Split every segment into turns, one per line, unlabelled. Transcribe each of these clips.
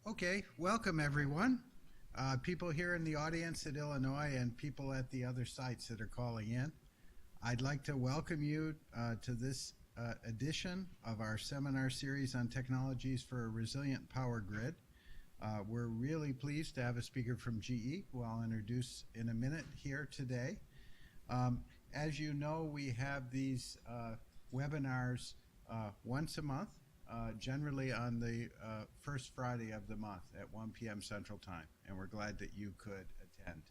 Okay, welcome everyone. People here in the audience at Illinois and people at the other sites that are calling in. I'd like to welcome you to this edition of our seminar series on technologies for a resilient power grid. We're really pleased to have a speaker from GE, who I'll introduce in a minute here today. As you know, we have these webinars once a month. Generally on the first Friday of the month at 1 p.m. Central Time, and we're glad that you could attend.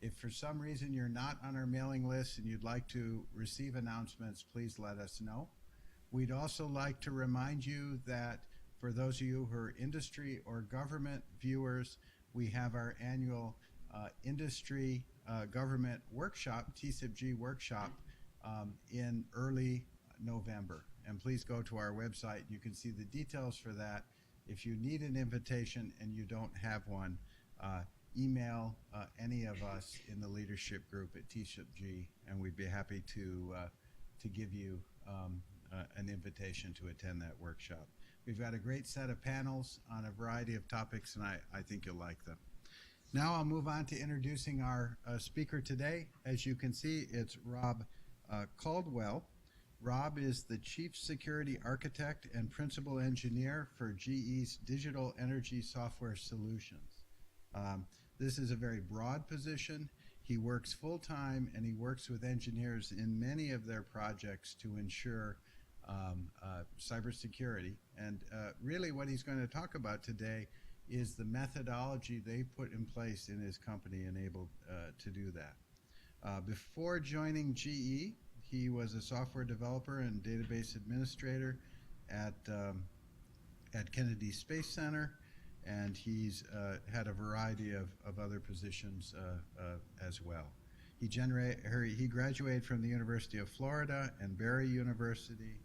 If for some reason you're not on our mailing list and you'd like to receive announcements, please let us know. We'd also like to remind you that for those of you who are industry or government viewers, we have our annual industry government workshop, TCIPG workshop, in early November. And please go to our website. You can see the details for that. If you need an invitation and you don't have one, email any of us in the leadership group at TCIPG, and we'd be happy to give you an invitation to attend that workshop. We've got a great set of panels on a variety of topics, and I think you'll like them. Now I'll move on to introducing our speaker today. As you can see, it's Rob Caldwell. Rob is the Chief Security Architect and Principal Engineer for GE's Digital Energy Software Solutions. This is a very broad position. He works full-time and he works with engineers in many of their projects to ensure cybersecurity. And really what he's going to talk about today is the methodology they put in place in his company enabled to do that. Before joining GE, he was a software developer and database administrator at Kennedy Space Center, and he's had a variety of other positions as well. He graduated from the University of Florida and Barry University,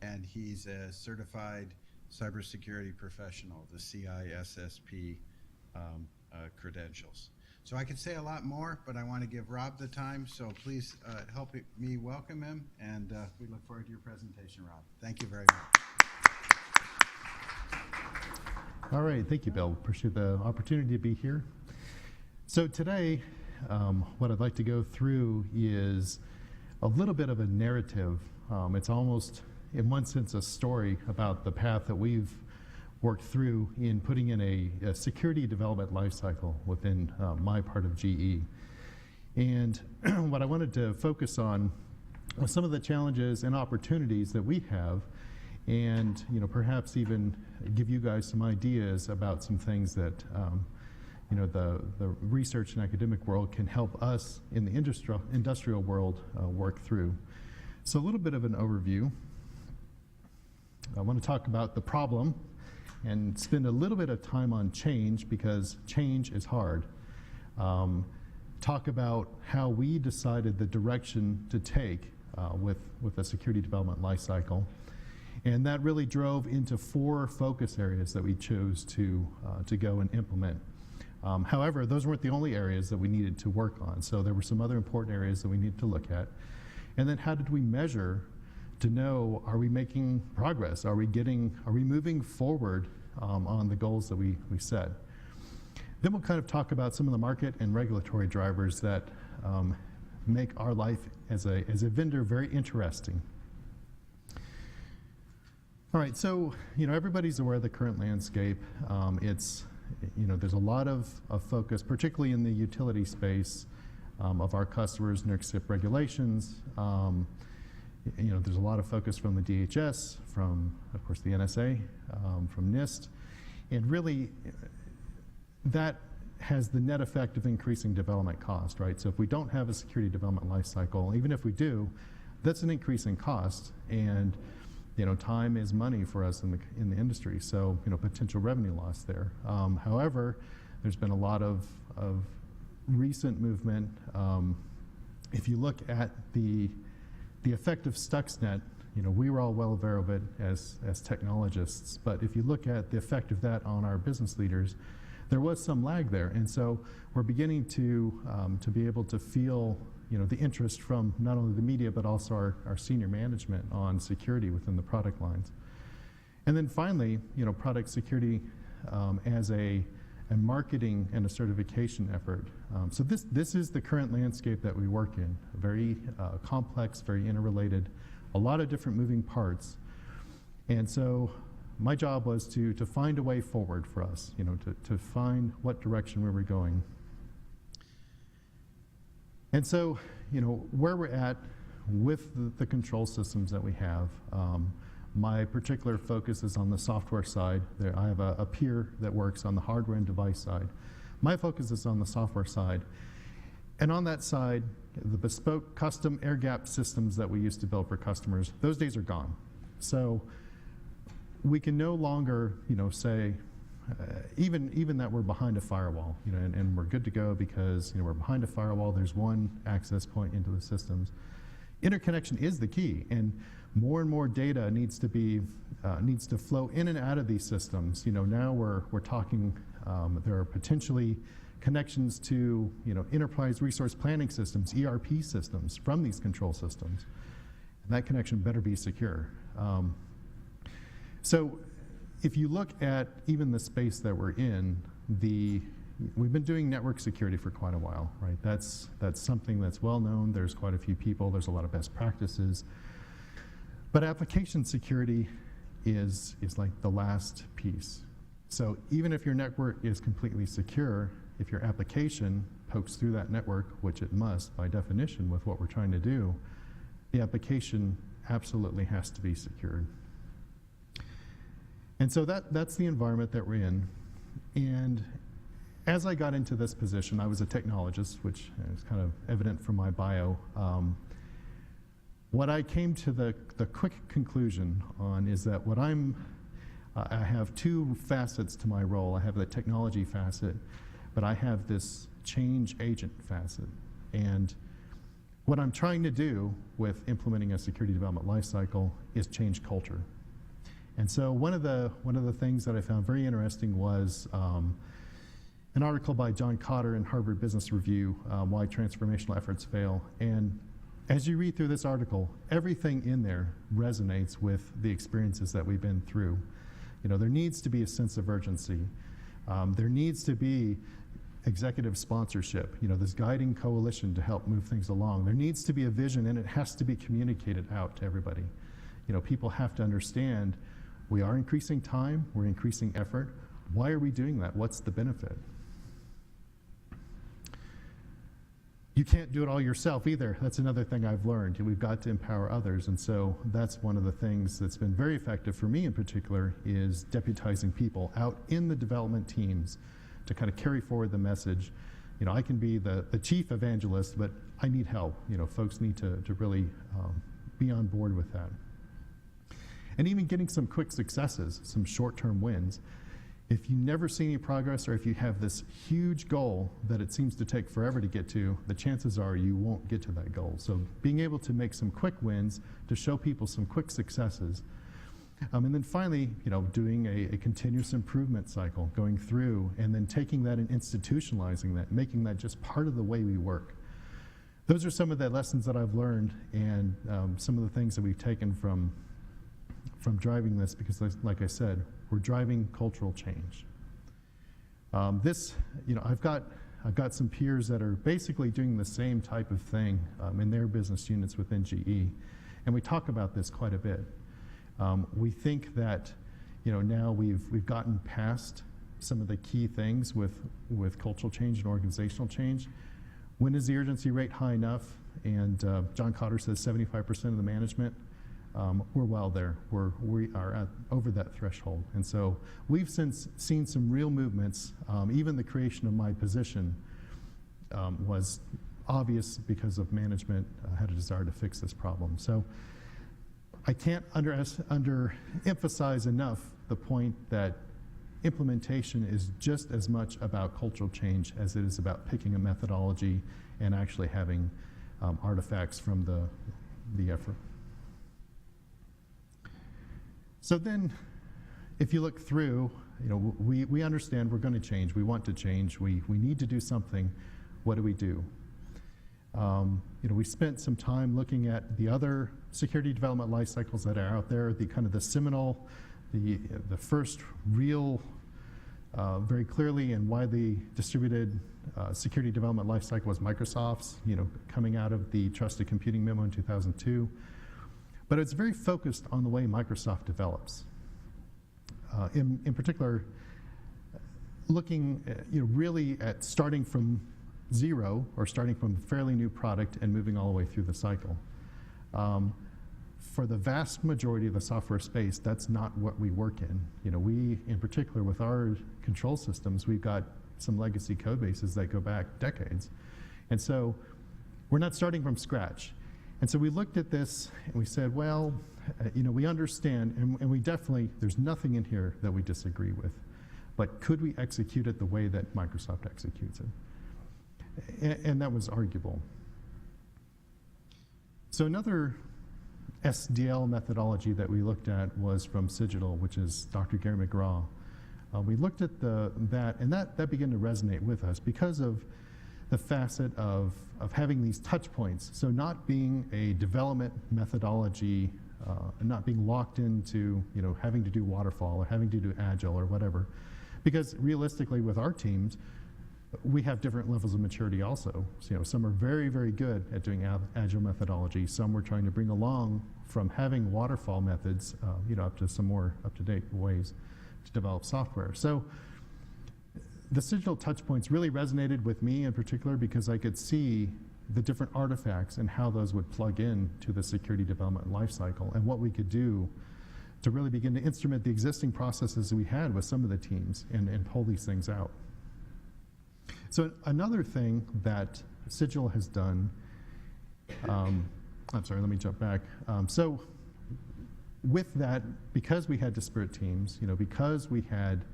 and he's a certified cybersecurity professional, the CISSP credentials. So I could say a lot more, but I want to give Rob the time, so please help me welcome him, and we look forward to your presentation, Rob. Thank you very much.
All right, thank you, Bill. Appreciate the opportunity to be here. So today, what I'd like to go through is a little bit of a narrative. It's almost, in one sense, a story about the path that we've worked through in putting in a security development lifecycle within my part of GE. And what I wanted to focus on was some of the challenges and opportunities that we have, and perhaps even give you guys some ideas about some things that the research and academic world can help us in the industrial world work through. So a little bit of an overview. I want to talk about the problem and spend a little bit of time on change, because change is hard. Talk about how we decided the direction to take with the security development lifecycle. And that really drove into 4 focus areas that we chose to go and implement. However, those weren't the only areas that we needed to work on. So there were some other important areas that we needed to look at. And then how did we measure to know, are we making progress? Are we moving forward on the goals that we set? Then we'll kind of talk about some of the market and regulatory drivers that make our life as a vendor very interesting. All right, so everybody's aware of the current landscape. It's there's a lot of focus, particularly in the utility space, of our customers' NERC regulations. There's a lot of focus from the DHS, from, of course, the NSA, from NIST, and really that has the net effect of increasing development cost, right? So if we don't have a security development lifecycle, even if we do, that's an increase in cost, and time is money for us in the industry, so potential revenue loss there. However, there's been a lot of recent movement. If you look at the effect of Stuxnet, we were all well aware of it as technologists, but if you look at the effect of that on our business leaders, there was some lag there, and so we're beginning to be able to feel the interest from not only the media but also our senior management on security within the product lines. And then finally, product security as a marketing and a certification effort. So this is the current landscape that we work in, very complex, very interrelated, a lot of different moving parts. And so my job was to find a way forward for us, to find what direction we were going. And so, where we're at with the control systems that we have, my particular focus is on the software side. I have a peer that works on the hardware and device side. My focus is on the software side. And on that side, the bespoke custom air gap systems that we used to build for customers, those days are gone. So we can no longer, say, even that we're behind a firewall, and we're good to go because we're behind a firewall. There's one access point into the systems. Interconnection is the key, and more data needs to flow in and out of these systems. Now we're talking. There are potentially connections to enterprise resource planning systems, ERP systems from these control systems, and that connection better be secure. So if you look at even the space that we're in, we've been doing network security for quite a while, right? That's something that's well known. There's quite a few people. There's a lot of best practices. But application security is like the last piece. So even if your network is completely secure, if your application pokes through that network, which it must by definition with what we're trying to do, the application absolutely has to be secured. And so that's the environment that we're in. And as I got into this position, I was a technologist, which is kind of evident from my bio. What I came to the quick conclusion on is that I have two facets to my role. I have the technology facet, but I have this change agent facet. And what I'm trying to do with implementing a security development lifecycle is change culture. And so one of the things that I found very interesting was an article by John Cotter in Harvard Business Review, Why Transformational Efforts Fail. And as you read through this article, everything in there resonates with the experiences that we've been through. There needs to be a sense of urgency. There needs to be executive sponsorship, this guiding coalition to help move things along. There needs to be a vision, and it has to be communicated out to everybody. People have to understand we are increasing time, we're increasing effort. Why are we doing that? What's the benefit? You can't do it all yourself either. That's another thing I've learned. We've got to empower others. And so that's one of the things that's been very effective for me in particular is deputizing people out in the development teams to kind of carry forward the message. I can be the chief evangelist, but I need help. Folks need to really be on board with that. And even getting some quick successes, some short-term wins. If you never see any progress, or if you have this huge goal that it seems to take forever to get to, the chances are you won't get to that goal. So being able to make some quick wins to show people some quick successes. And then finally, doing a continuous improvement cycle, going through and then taking that and institutionalizing that, making that just part of the way we work. Those are some of the lessons that I've learned, and some of the things that we've taken from driving this, because like I said, we're driving cultural change. I've got some peers that are basically doing the same type of thing in their business units within GE, and we talk about this quite a bit. We think that now we've gotten past some of the key things with cultural change and organizational change. When is the urgency rate high enough? And John Cotter says 75% of the management. We're well there. We are over that threshold. And so we've since seen some real movements. Even the creation of my position was obvious because of management had a desire to fix this problem. So I can't underemphasize enough the point that implementation is just as much about cultural change as it is about picking a methodology and actually having artifacts from the effort. So then, if you look through, we understand we're going to change. We want to change. We need to do something. What do we do? We spent some time looking at the other security development life cycles that are out there. The kind of the seminal, the first real very clearly and widely distributed security development lifecycle was Microsoft's, coming out of the Trusted Computing Memo in 2002. But it's very focused on the way Microsoft develops. In particular, looking really at starting from zero or starting from a fairly new product and moving all the way through the cycle. For the vast majority of the software space, that's not what we work in. We, in particular, with our control systems, we've got some legacy code bases that go back decades. And so we're not starting from scratch. And so we looked at this and we said, well, we understand, and we definitely, there's nothing in here that we disagree with. But could we execute it the way that Microsoft executes it? And that was arguable. So another SDL methodology that we looked at was from Cigital, which is Dr. Gary McGraw. We looked at that, and that began to resonate with us because of the facet of having these touch points. So not being a development methodology, and not being locked into having to do waterfall or having to do Agile or whatever. Because realistically with our teams, we have different levels of maturity also. So, some are very, very good at doing Agile methodology. Some we're trying to bring along from having waterfall methods, up to some more up-to-date ways to develop software. So the Cigital touchpoints really resonated with me in particular because I could see the different artifacts and how those would plug in to the security development lifecycle and what we could do to really begin to instrument the existing processes we had with some of the teams and pull these things out. So another thing that Cigital has done, I'm sorry, let me jump back. So with that, because we had disparate teams, because we had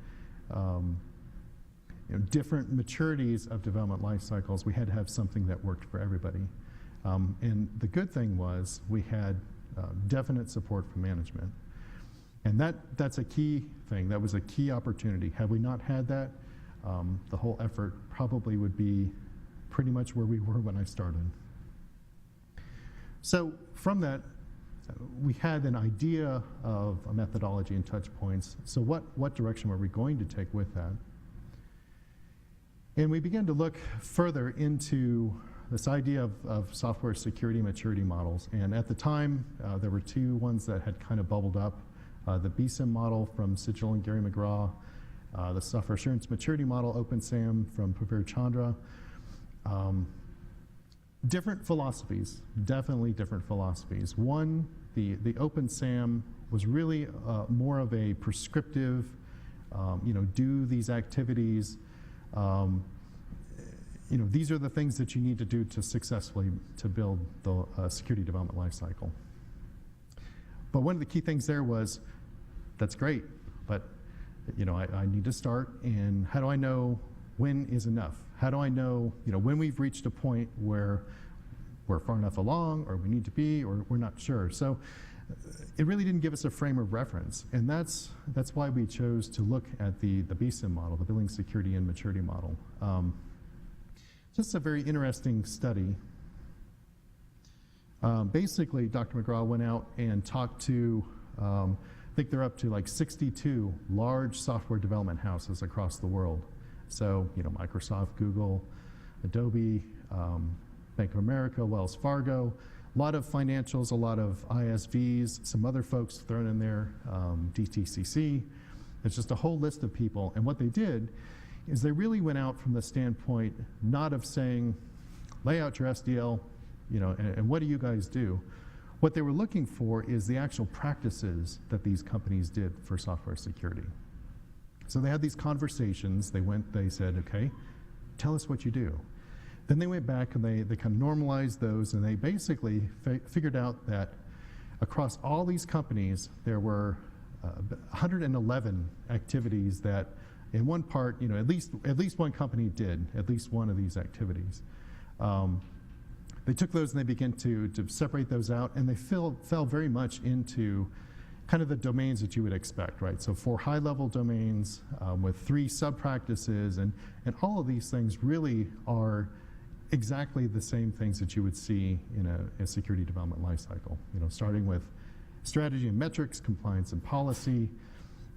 different maturities of development life cycles, we had to have something that worked for everybody. And the good thing was we had definite support from management. And that's a key thing. That was a key opportunity. Had we not had that, the whole effort probably would be pretty much where we were when I started. So from that, we had an idea of a methodology and touch points. So what direction were we going to take with that? And we began to look further into this idea of software security maturity models. And at the time, there were two ones that had kind of bubbled up. The BSIM model from Cigital and Gary McGraw, the Software Assurance Maturity Model, OpenSAM, from Pravir Chandra. Different philosophies, definitely different philosophies. One, the OpenSAM was really more of a prescriptive, do these activities. These are the things that you need to do to successfully to build the security development lifecycle. But one of the key things there was, that's great, but I need to start, and how do I know when is enough? How do I know, when we've reached a point where we're far enough along, or we need to be, or we're not sure? So it really didn't give us a frame of reference, and that's why we chose to look at the BSIM model, the Building Security and Maturity Model. Just a very interesting study. Basically, Dr. McGraw went out and talked to, I think they're up to like 62 large software development houses across the world. So, Microsoft, Google, Adobe, Bank of America, Wells Fargo, a lot of financials, a lot of ISVs, some other folks thrown in there, DTCC. It's just a whole list of people. And what they did is they really went out from the standpoint not of saying, lay out your SDL, and what do you guys do? What they were looking for is the actual practices that these companies did for software security. So they had these conversations. They said, okay, tell us what you do. Then they went back and they kind of normalized those, and they basically figured out that across all these companies, there were 111 activities that in one part, at least one company did at least one of these activities. They took those and they began to separate those out, and they fell very much into kind of the domains that you would expect, right? So 4 high-level domains with 3 sub-practices, and all of these things really are exactly the same things that you would see in a security development lifecycle. Starting with strategy and metrics, compliance and policy,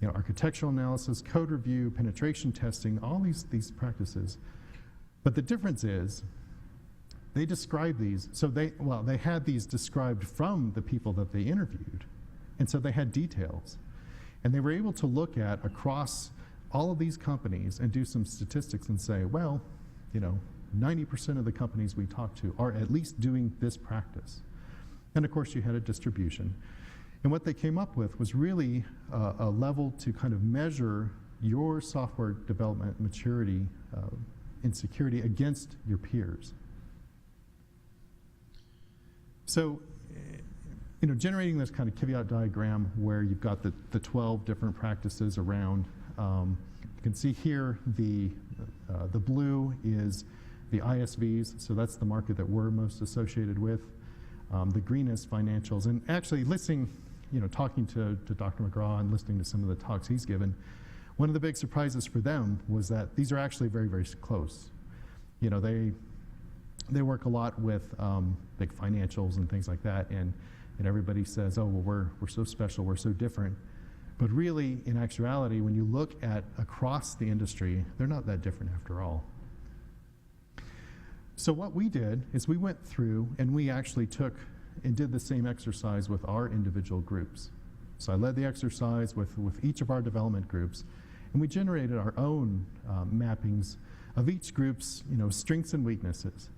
architectural analysis, code review, penetration testing, all these practices. But the difference is they describe these, so they had these described from the people that they interviewed. And so they had details. And they were able to look at across all of these companies and do some statistics and say, well, 90% of the companies we talk to are at least doing this practice. And of course you had a distribution. And what they came up with was really a level to kind of measure your software development maturity and security against your peers. So, generating this kind of caveat diagram where you've got the 12 different practices around. You can see here the blue is the ISVs, so that's the market that we're most associated with. The green is financials, and actually listening, talking to Dr. McGraw and listening to some of the talks he's given, one of the big surprises for them was that these are actually very, very close. They work a lot with big financials and things like that, and everybody says, oh, well, we're so special, we're so different. But really, in actuality, when you look at across the industry, they're not that different after all. So what we did is we went through and we actually took and did the same exercise with our individual groups. So I led the exercise with each of our development groups, and we generated our own mappings of each group's strengths and weaknesses.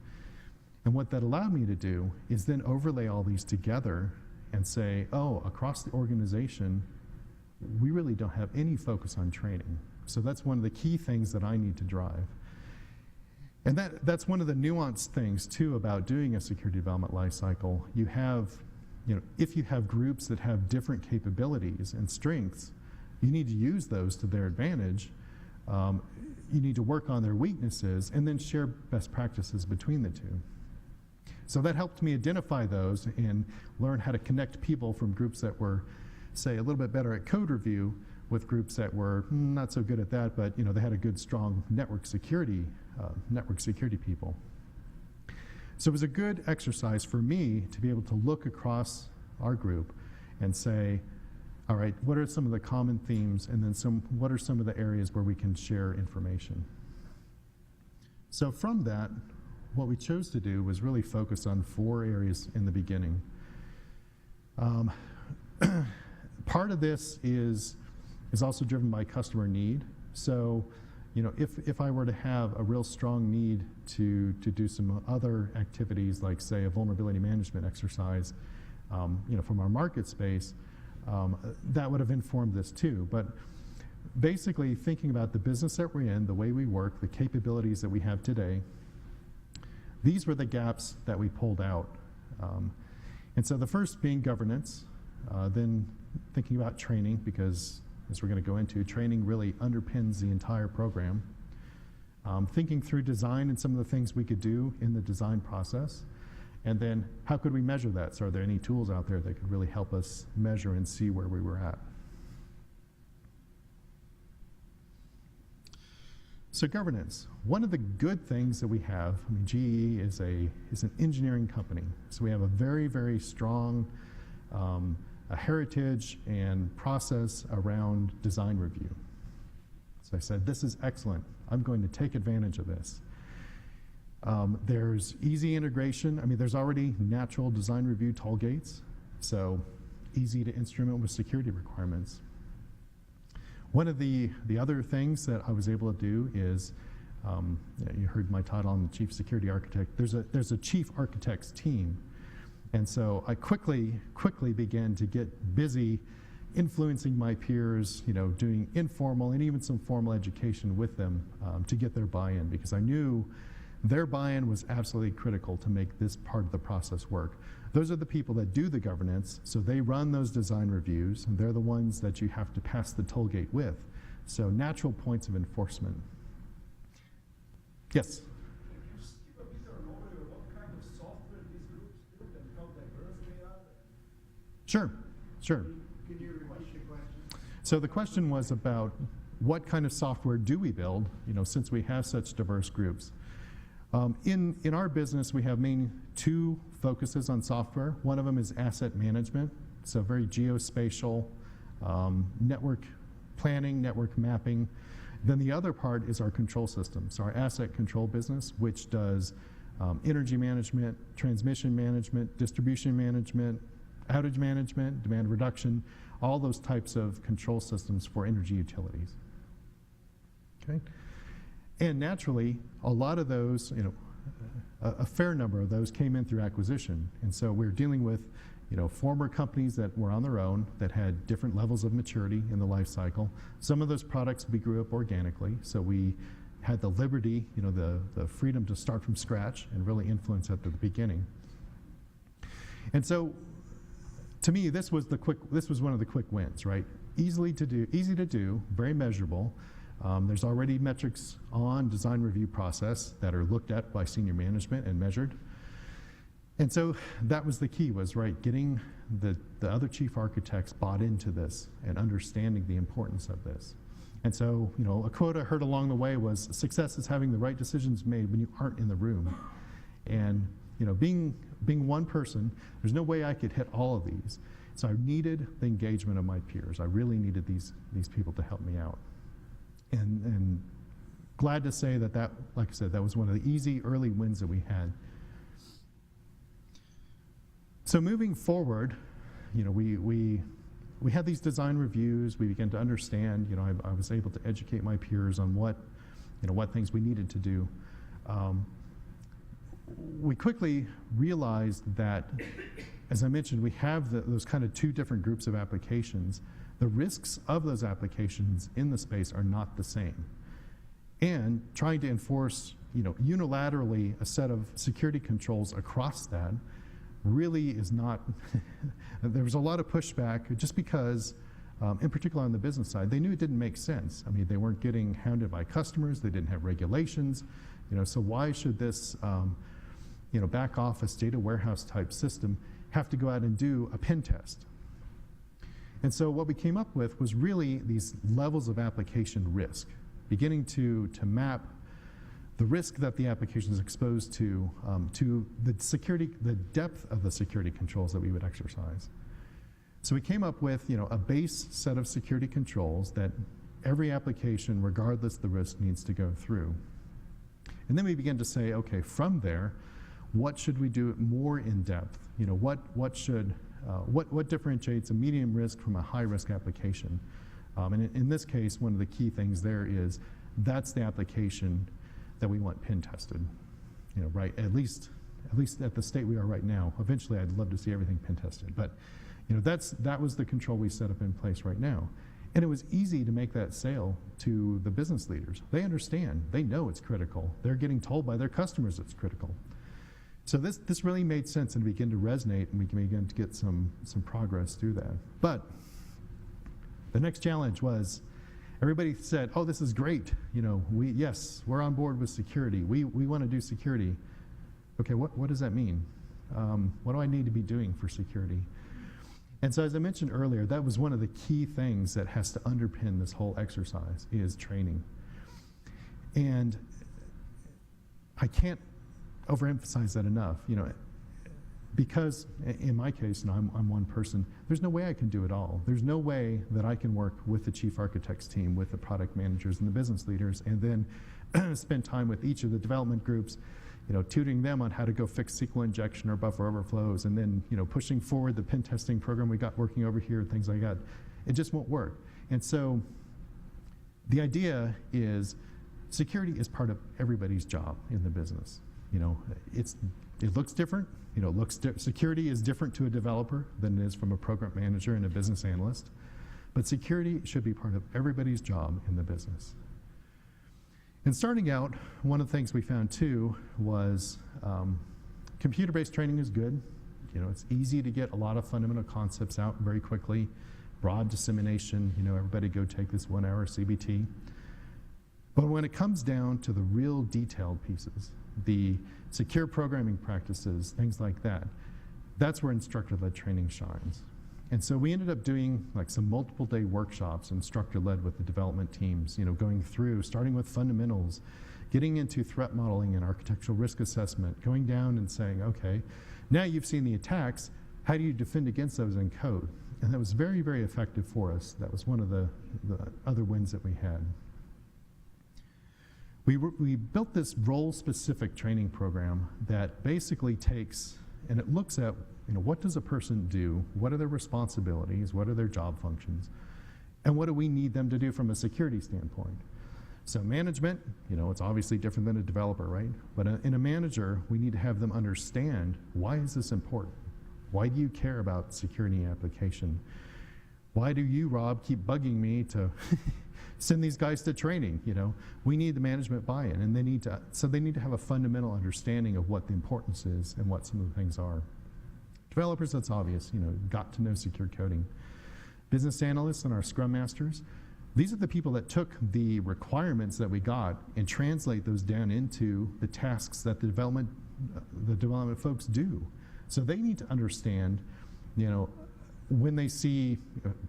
And what that allowed me to do is then overlay all these together and say, oh, across the organization, we really don't have any focus on training. So that's one of the key things that I need to drive. And that's one of the nuanced things, too, about doing a security development lifecycle. You have, if you have groups that have different capabilities and strengths, you need to use those to their advantage. You need to work on their weaknesses and then share best practices between the two. So that helped me identify those and learn how to connect people from groups that were, say, a little bit better at code review with groups that were not so good at that, but they had a good, strong network security people. So it was a good exercise for me to be able to look across our group and say, all right, what are some of the common themes, and then what are some of the areas where we can share information? So from that, what we chose to do was really focus on 4 areas in the beginning. Part of this is also driven by customer need. So, if I were to have a real strong need to do some other activities, like say a vulnerability management exercise, from our market space, that would have informed this too. But basically, thinking about the business that we're in, the way we work, the capabilities that we have today, these were the gaps that we pulled out. And so the first being governance, then thinking about training, because as we're going to go into, training really underpins the entire program. Thinking through design and some of the things we could do in the design process. And then how could we measure that? So are there any tools out there that could really help us measure and see where we were at? So governance, one of the good things that we have, GE is an engineering company. So we have a very, very strong heritage and process around design review. So I said, this is excellent. I'm going to take advantage of this. There's easy integration. There's already natural design review toll gates, so easy to instrument with security requirements. One of the other things that I was able to do is, you heard my title, I'm the Chief Security Architect. There's a Chief Architects team. And so I quickly began to get busy influencing my peers, doing informal and even some formal education with them to get their buy-in, because I knew their buy-in was absolutely critical to make this part of the process work. Those are the people that do the governance, so they run those design reviews, and they're the ones that you have to pass the toll gate with. So natural points of enforcement. Yes?
Can you just give a bit of an overview of what kind of software these groups build and how diverse they are?
Sure.
Can you repeat the question?
So the question was about what kind of software do we build, since we have such diverse groups. In our business, we have main 2 focuses on software. One of them is asset management, so very geospatial, network planning, network mapping. Then the other part is our control systems, our asset control business, which does energy management, transmission management, distribution management, outage management, demand reduction, all those types of control systems for energy utilities. Okay? And naturally, a lot of those, a fair number of those came in through acquisition. And so we're dealing with, former companies that were on their own that had different levels of maturity in the life cycle. Some of those products we grew up organically, so we had the liberty, the freedom to start from scratch and really influence at the beginning. And so, to me, this was one of the quick wins, right? Easy to do, very measurable. There's already metrics on design review process that are looked at by senior management and measured. And so that was the key, was right, getting the other chief architects bought into this and understanding the importance of this. And so, a quote I heard along the way was, success is having the right decisions made when you aren't in the room. And being one person, there's no way I could hit all of these. So I needed the engagement of my peers. I really needed these people to help me out. And glad to say that, like I said, that was one of the easy early wins that we had. So moving forward, we had these design reviews. We began to understand. I was able to educate my peers on what things we needed to do. We quickly realized that, as I mentioned, we have those kind of two different groups of applications. The risks of those applications in the space are not the same. And trying to enforce, unilaterally a set of security controls across that really is not, there was a lot of pushback just because, in particular on the business side, they knew it didn't make sense. I mean, they weren't getting hounded by customers, they didn't have regulations, so why should this, back office data warehouse type system have to go out and do a pen test? And so what we came up with was really these levels of application risk, beginning to map the risk that the application is exposed to the depth of the security controls that we would exercise. So we came up with, a base set of security controls that every application, regardless of the risk, needs to go through. And then we began to say, okay, from there, what should we do more in depth? What differentiates a medium risk from a high risk application? And in this case, one of the key things there is that's the application that we want pen tested, right? At least at the state we are right now. Eventually, I'd love to see everything pen tested, but that was the control we set up in place right now. And it was easy to make that sale to the business leaders. They understand, they know it's critical. They're getting told by their customers it's critical. So this really made sense and began to resonate, and we can begin to get some progress through that. But the next challenge was, everybody said, oh, this is great. We're on board with security. We want to do security. Okay, what does that mean? What do I need to be doing for security? And so as I mentioned earlier, that was one of the key things that has to underpin this whole exercise is training. And I can't overemphasize that enough, because in my case, I'm one person, there's no way I can do it all. There's no way that I can work with the chief architects team, with the product managers and the business leaders, and then spend time with each of the development groups, tutoring them on how to go fix SQL injection or buffer overflows, and then, pushing forward the pen testing program we got working over here, things like that. It just won't work. And so the idea is security is part of everybody's job in the business. It looks different. Security is different to a developer than it is from a program manager and a business analyst. But security should be part of everybody's job in the business. And starting out, one of the things we found too was computer-based training is good. It's easy to get a lot of fundamental concepts out very quickly. Broad dissemination, everybody go take this 1 hour CBT. But when it comes down to the real detailed pieces, the secure programming practices, things like that, that's where instructor-led training shines. And so we ended up doing like some multiple day workshops, instructor-led with the development teams, going through, starting with fundamentals, getting into threat modeling and architectural risk assessment, going down and saying, okay, now you've seen the attacks, how do you defend against those in code? And that was very, very effective for us. That was one of the other wins that we had. We built this role-specific training program that basically takes, and it looks at, what does a person do? What are their responsibilities? What are their job functions? And what do we need them to do from a security standpoint? So management, it's obviously different than a developer, right? But in a manager, we need to have them understand, why is this important? Why do you care about security application? Why do you, Rob, keep bugging me to send these guys to training? We need the management buy-in, and they need to have a fundamental understanding of what the importance is and what some of the things are. Developers, that's obvious, got to know secure coding. Business analysts and our Scrum Masters, these are the people that took the requirements that we got and translate those down into the tasks that the development folks do. So they need to understand, when they see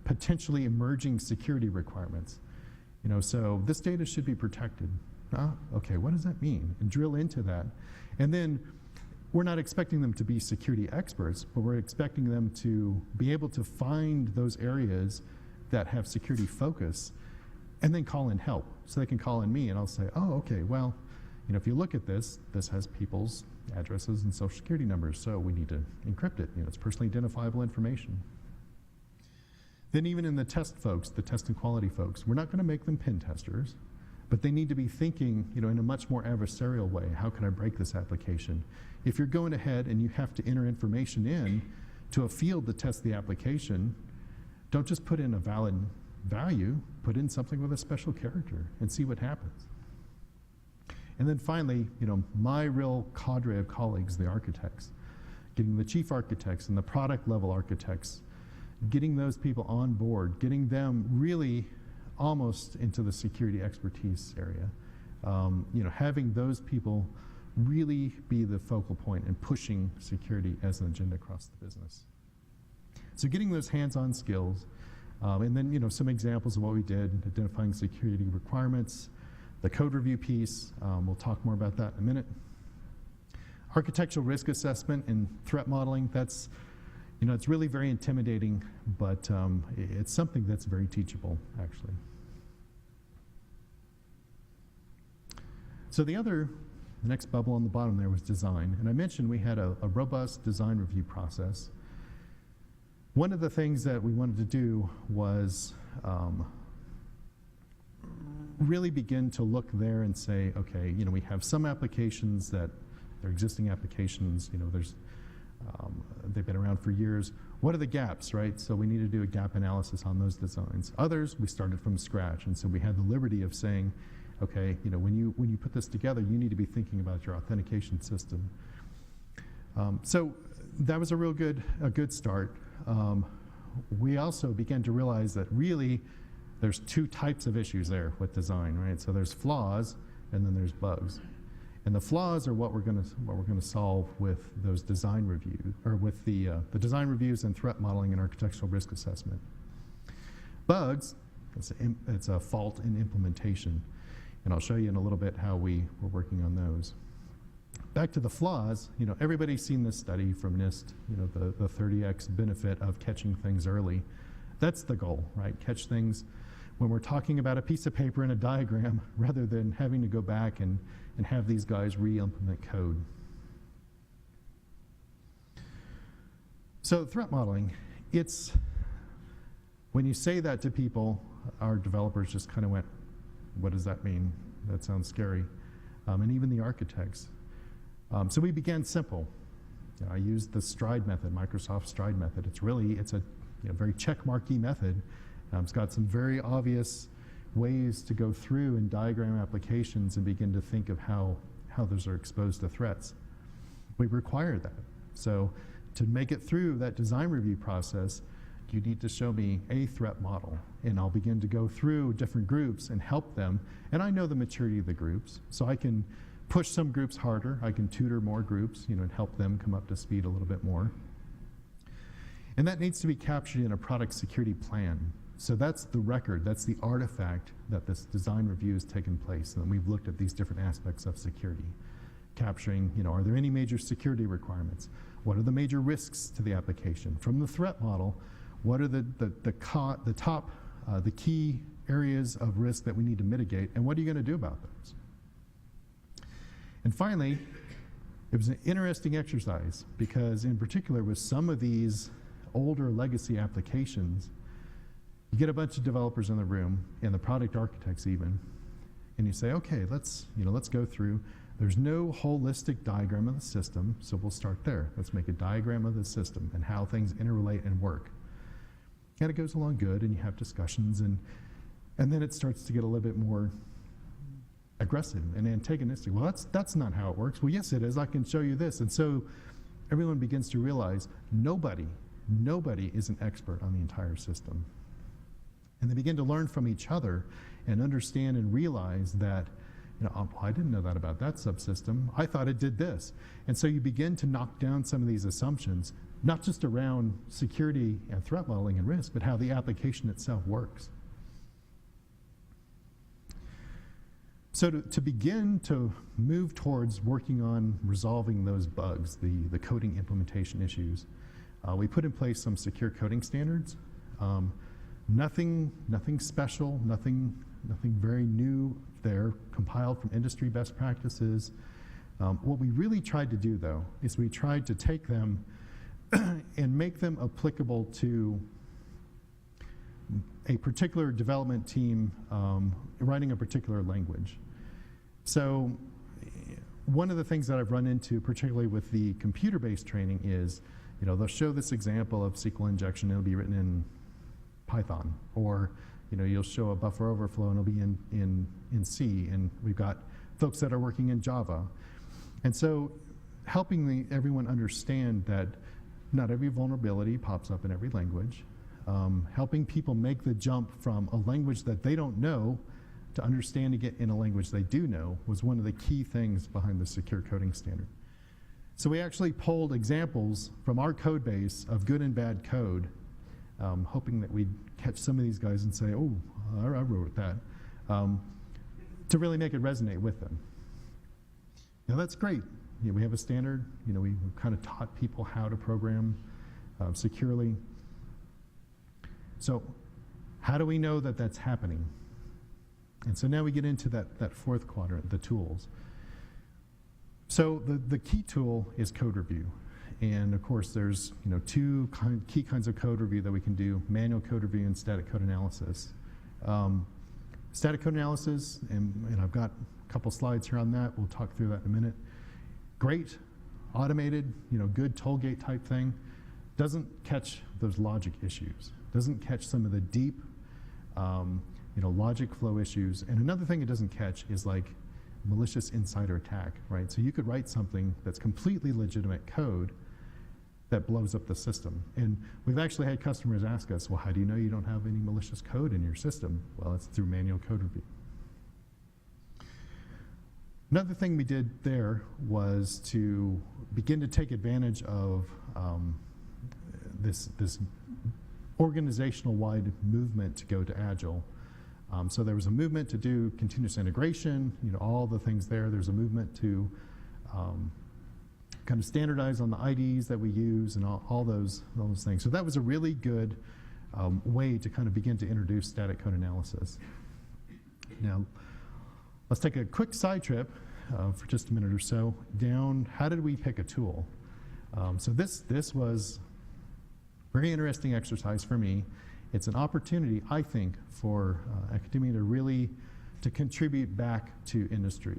potentially emerging security requirements. So this data should be protected. Okay, what does that mean? And drill into that. And then we're not expecting them to be security experts, but we're expecting them to be able to find those areas that have security focus and then call in help. So they can call in me and I'll say, oh, okay, well, if you look at this has people's addresses and social security numbers, so we need to encrypt it. It's personally identifiable information. Then even in the test folks, the test and quality folks, we're not going to make them pen testers, but they need to be thinking, in a much more adversarial way. How can I break this application? If you're going ahead and you have to enter information in to a field to test the application, don't just put in a valid value, put in something with a special character and see what happens. And then finally, my real cadre of colleagues, the architects, getting the chief architects and the product level architects, getting those people on board, getting them really almost into the security expertise area. Having those people really be the focal point and pushing security as an agenda across the business. So getting those hands-on skills, and then some examples of what we did, identifying security requirements, the code review piece, we'll talk more about that in a minute. Architectural risk assessment and threat modeling, that's, it's really very intimidating, but it's something that's very teachable, actually. So the next bubble on the bottom there was design. And I mentioned we had a robust design review process. One of the things that we wanted to do was really begin to look there and say, okay, we have some applications that they're existing applications, they've been around for years. What are the gaps, right? So we need to do a gap analysis on those designs. Others, we started from scratch, and so we had the liberty of saying, okay, when you put this together, you need to be thinking about your authentication system. So that was a good start. We also began to realize that really there's two types of issues there with design, right? So there's flaws and then there's bugs. And the flaws are what we're going to solve with those design reviews, or with the design reviews and threat modeling and architectural risk assessment. Bugs, it's a fault in implementation. And I'll show you in a little bit how we were working on those. Back to the flaws, everybody's seen this study from NIST, the 30x benefit of catching things early. That's the goal, right? Catch things when we're talking about a piece of paper and a diagram rather than having to go back and have these guys re-implement code. So threat modeling, when you say that to people, our developers just kind of went, what does that mean? That sounds scary. And even the architects. So we began simple. I used the STRIDE method, Microsoft STRIDE method. It's a very checkmarky method. It's got some very obvious ways to go through and diagram applications and begin to think of how those are exposed to threats. We require that. So to make it through that design review process, you need to show me a threat model, and I'll begin to go through different groups and help them. And I know the maturity of the groups, so I can push some groups harder. I can tutor more groups, and help them come up to speed a little bit more. And that needs to be captured in a product security plan. So that's the record, that's the artifact that this design review has taken place. And we've looked at these different aspects of security. Capturing, are there any major security requirements? What are the major risks to the application? From the threat model, What are the top, the key areas of risk that we need to mitigate, and what are you going to do about those? And finally, it was an interesting exercise because in particular with some of these older legacy applications, you get a bunch of developers in the room and the product architects even, and you say, okay, let's go through. There's no holistic diagram of the system, so we'll start there. Let's make a diagram of the system and how things interrelate and work. And it goes along good, and you have discussions, and then it starts to get a little bit more aggressive and antagonistic. Well, that's not how it works. Well, yes, it is. I can show you this. And so everyone begins to realize nobody is an expert on the entire system. And they begin to learn from each other and understand and realize that, oh, I didn't know that about that subsystem. I thought it did this. And so you begin to knock down some of these assumptions, not just around security and threat modeling and risk, but how the application itself works. So to begin to move towards working on resolving those bugs, the coding implementation issues, we put in place some secure coding standards. Nothing special, nothing very new there, compiled from industry best practices. What we really tried to do, though, is we tried to take them and make them applicable to a particular development team writing a particular language. So one of the things that I've run into, particularly with the computer-based training, is they'll show this example of SQL injection. It'll be written in Python, or you'll show a buffer overflow and it'll be in C, and we've got folks that are working in Java. And so helping everyone understand that not every vulnerability pops up in every language, helping people make the jump from a language that they don't know to understanding it in a language they do know was one of the key things behind the secure coding standard. So we actually pulled examples from our code base of good and bad code, hoping that we'd catch some of these guys and say, oh, I wrote that, to really make it resonate with them. That's great. We have a standard. We kind of taught people how to program securely. So how do we know that that's happening? And so now we get into that fourth quadrant, the tools. So the key tool is code review. And of course, there's two key kinds of code review that we can do: manual code review and static code analysis. Static code analysis, and I've got a couple slides here on that. We'll talk through that in a minute. Great, automated, good toll gate type thing. Doesn't catch those logic issues. Doesn't catch some of the deep, logic flow issues. And another thing it doesn't catch is like malicious insider attack, right? So you could write something that's completely legitimate code that blows up the system. And we've actually had customers ask us, well, how do you know you don't have any malicious code in your system? Well, it's through manual code review. Another thing we did there was to begin to take advantage of this organizational-wide movement to go to Agile. So there was a movement to do continuous integration, all the things there. There's a movement to kind of standardize on the IDs that we use and all those things. So that was a really good way to kind of begin to introduce static code analysis. Now, let's take a quick side trip for just a minute or so down. How did we pick a tool? So this was a very interesting exercise for me. It's an opportunity, I think, for academia to really contribute back to industry.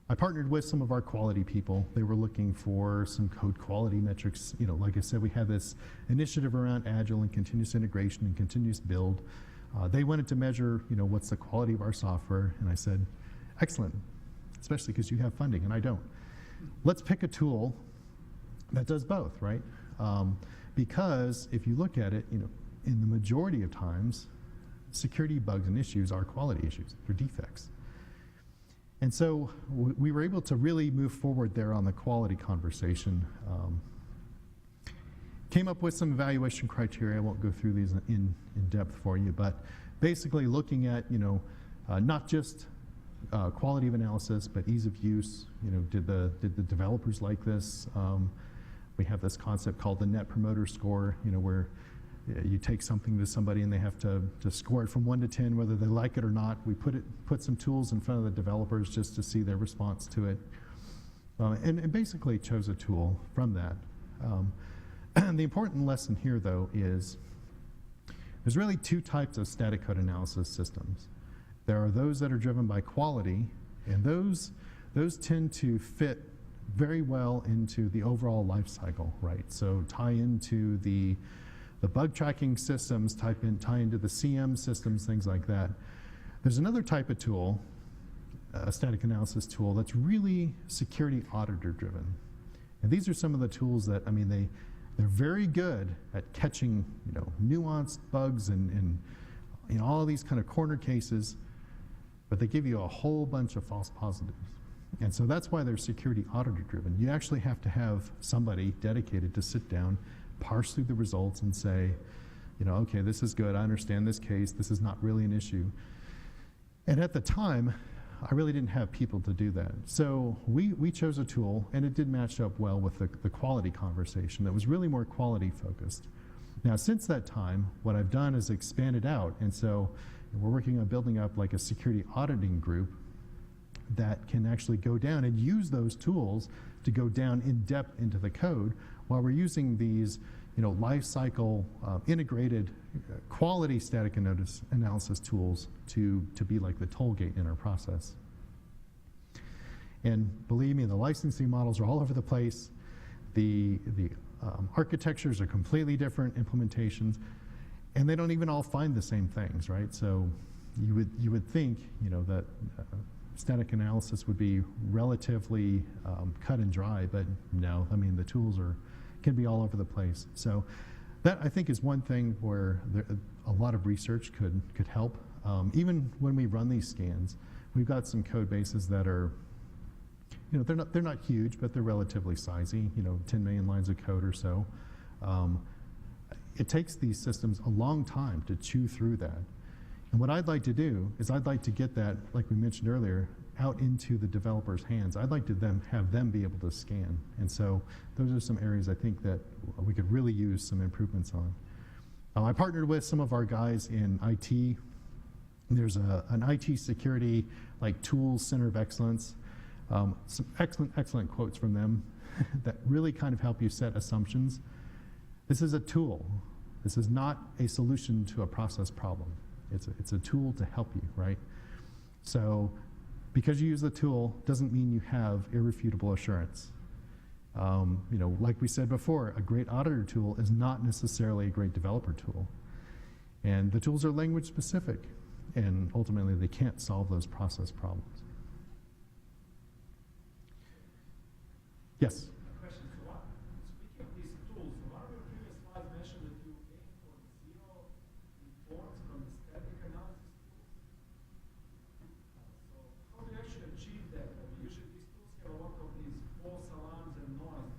I partnered with some of our quality people. They were looking for some code quality metrics. Like I said, we have this initiative around Agile and continuous integration and continuous build. They wanted to measure, what's the quality of our software, and I said, excellent, especially because you have funding and I don't. Let's pick a tool that does both, right? Because if you look at it, in the majority of times, security bugs and issues are quality issues. They're defects. And so we were able to really move forward there on the quality conversation. Came up with some evaluation criteria. I won't go through these in depth for you, but basically looking at, not just quality of analysis, but ease of use. Did the developers like this? We have this concept called the Net Promoter Score, where you take something to somebody and they have to score it from 1 to 10, whether they like it or not. We put some tools in front of the developers just to see their response to it. And basically chose a tool from that. And the important lesson here, though, is there's really two types of static code analysis systems. There are those that are driven by quality, and those tend to fit very well into the overall life cycle, right? So tie into the bug tracking systems, tie into the CM systems, things like that. There's another type of tool, a static analysis tool, that's really security auditor driven. And these are some of the tools that, they're very good at catching, nuanced bugs and all of these kind of corner cases, but they give you a whole bunch of false positives. And so that's why they're security auditor driven. You actually have to have somebody dedicated to sit down, parse through the results and say, okay, this is good, I understand this case, this is not really an issue. And at the time, I really didn't have people to do that. So we chose a tool, and it did match up well with the quality conversation that was really more quality focused. Now, since that time, what I've done is expanded out, and so we're working on building up like a security auditing group that can actually go down and use those tools to go down in depth into the code while we're using these lifecycle integrated quality static analysis tools to be like the toll gate in our process. And believe me, the licensing models are all over the place. The architectures are completely different implementations, and they don't even all find the same things, right? So you would think that static analysis would be relatively cut and dry, but no, the tools can be all over the place. So that, I think, is one thing where a lot of research could help. Even when we run these scans, we've got some code bases that are, they're not huge, but they're relatively sizey, 10 million lines of code or so. It takes these systems a long time to chew through that. And what I'd like to do is I'd like to get that, like we mentioned earlier, out into the developers' hands. I'd like to have them be able to scan. And so those are some areas I think that we could really use some improvements on. I partnered with some of our guys in IT. There's an IT security tools center of excellence. Some excellent quotes from them that really kind of help you set assumptions. This is a tool. This is not a solution to a process problem. It's a tool to help you, right? So because you use the tool doesn't mean you have irrefutable assurance. Like we said before, a great auditor tool is not necessarily a great developer tool. And the tools are language specific, and ultimately they can't solve those process problems. Yes?
Question. Speaking of these tools, one of your previous slides mentioned that you aim for 0 reports from the static analysis tools. So how do you actually achieve that? Usually these tools have a lot of these false alarms and noise.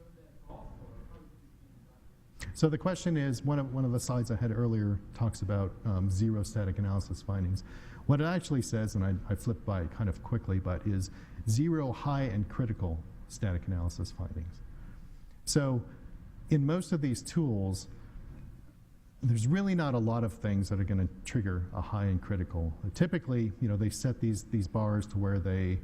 Turn that off, or how is this being done?
So the question is, one of the slides I had earlier talks about 0 static analysis findings. What it actually says, and I flipped by it kind of quickly, but is 0 high and critical static analysis findings. So in most of these tools, there's really not a lot of things that are going to trigger a high and critical. Typically, they set these bars to where a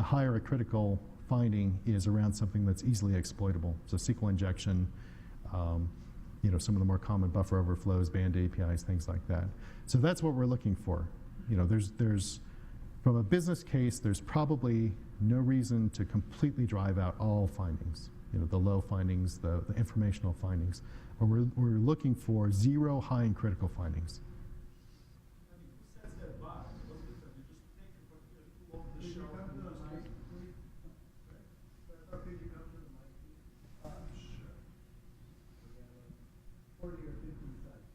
high or a critical finding is around something that's easily exploitable. So SQL injection, some of the more common buffer overflows, banned APIs, things like that. So that's what we're looking for. There's from a business case, there's probably no reason to completely drive out all findings, the low findings, the informational findings. But we're looking for 0 high and critical findings.
Who sets that bar? What's the difference? You just take a particular tool off the shelf. Sure. 40 or 50 sites.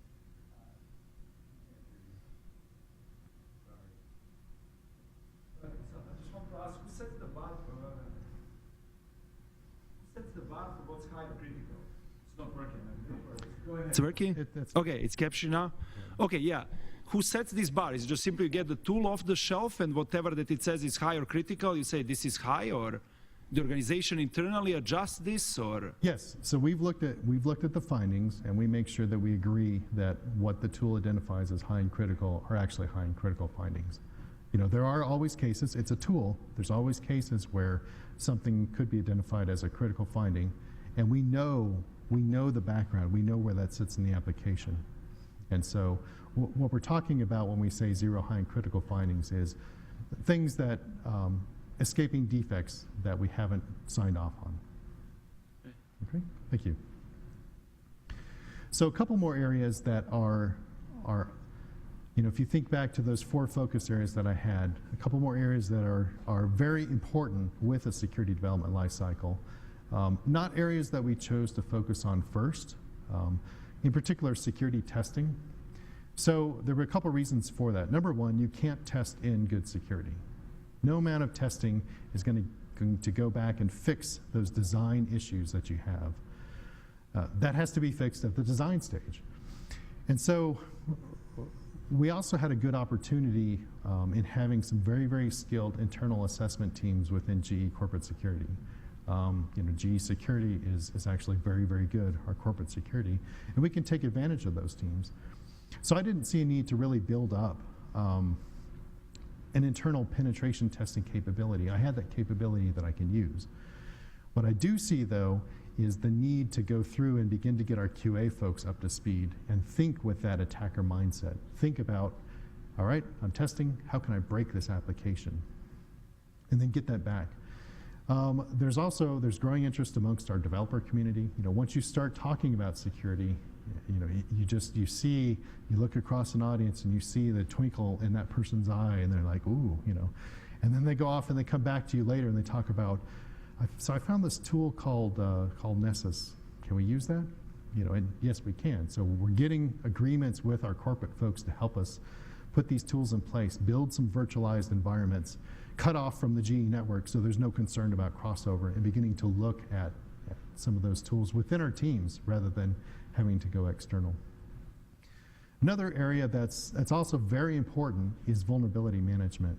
So I just want to ask, who sets the bar for what's high and critical? It's not working. Go ahead.
It's working? Okay, it's captured now? Okay, yeah. Who sets this bar? Is it just simply you get the tool off the shelf and whatever that it says is high or critical, you say this is high, or the organization internally adjust this, or?
Yes, so we've looked at the findings, and we make sure that we agree that what the tool identifies as high and critical are actually high and critical findings. You know, there are always cases, it's a tool, there's always cases where something could be identified as a critical finding, and we know the background, we know where that sits in the application. And so what we're talking about when we say 0 high and critical findings is things that, escaping defects that we haven't signed off on. Okay, thank you. So a couple more areas that are, you know, if you think back to those 4 focus areas that I had, a couple more areas that are very important with a security development lifecycle. Not areas that we chose to focus on first, in particular security testing. So there were a couple reasons for that. Number one, you can't test in good security. No amount of testing is going to go back and fix those design issues that you have. That has to be fixed at the design stage. And so we also had a good opportunity in having some very, very skilled internal assessment teams within GE Corporate Security. You know, GE Security is actually very, very good, our corporate security, and we can take advantage of those teams. So I didn't see a need to really build up an internal penetration testing capability. I had that capability that I can use. What I do see, though, is the need to go through and begin to get our QA folks up to speed and think with that attacker mindset. Think about, all right, I'm testing, how can I break this application? And then get that back. There's growing interest amongst our developer community. You know, once you start talking about security, you know, you look across an audience and you see the twinkle in that person's eye, and they're like, ooh, you know. And then they go off and they come back to you later and they talk about, so I found this tool called Nessus. Can we use that? You know, and yes, we can. So we're getting agreements with our corporate folks to help us put these tools in place, build some virtualized environments, cut off from the GE network so there's no concern about crossover, and beginning to look at some of those tools within our teams rather than having to go external. Another area that's also very important is vulnerability management.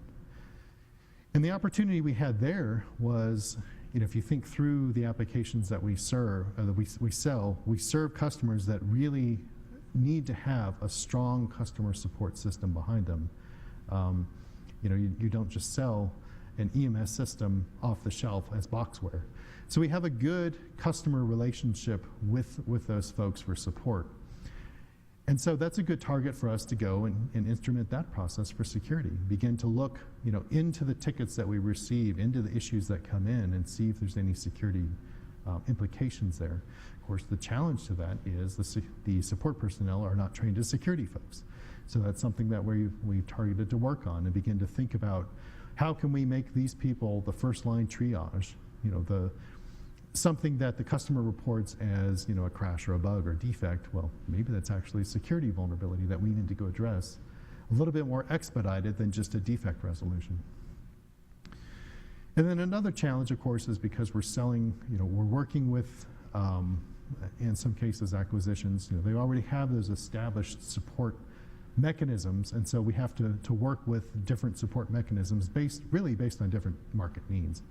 And the opportunity we had there was, you know, if you think through the applications that we serve, that we sell, we serve customers that really need to have a strong customer support system behind them. You know, you don't just sell an EMS system off the shelf as boxware. So we have a good customer relationship with those folks for support. And so that's a good target for us to go and instrument that process for security. Begin to look, you know, into the tickets that we receive, into the issues that come in, and see if there's any security implications there. Of course, the challenge to that is the support personnel are not trained as security folks. So that's something that we've targeted to work on and begin to think about how can we make these people the first line triage, you know, something that the customer reports as, you know, a crash or a bug or defect. Well, maybe that's actually a security vulnerability that we need to go address a little bit more expedited than just a defect resolution. And then another challenge, of course, is because we're selling, you know, we're working with, in some cases, acquisitions. You know, they already have those established support mechanisms, and so we have to work with different support mechanisms based on different market needs.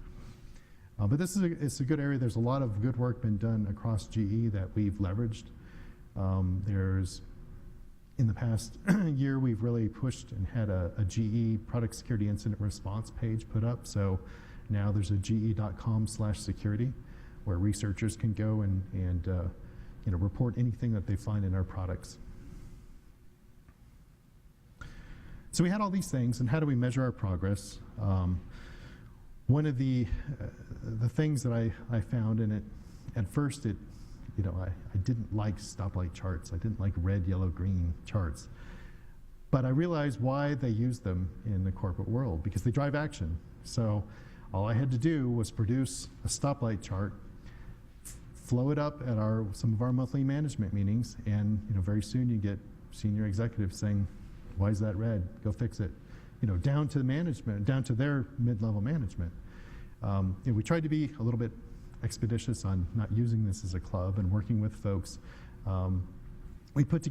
But it's a good area. There's a lot of good work been done across GE that we've leveraged. In the past year, we've really pushed and had a GE product security incident response page put up. So now there's a ge.com/security where researchers can go and you know, report anything that they find in our products. So we had all these things, and how do we measure our progress? One of the things that I found in it, at first, you know, I didn't like stoplight charts. I didn't like red, yellow, green charts. But I realized why they use them in the corporate world, because they drive action. So all I had to do was produce a stoplight chart, flow it up at some of our monthly management meetings, and, you know, very soon you get senior executives saying, why is that red? Go fix it. You know, down to management, down to their mid-level management. You know, we tried to be a little bit expeditious on not using this as a club and working with folks. We put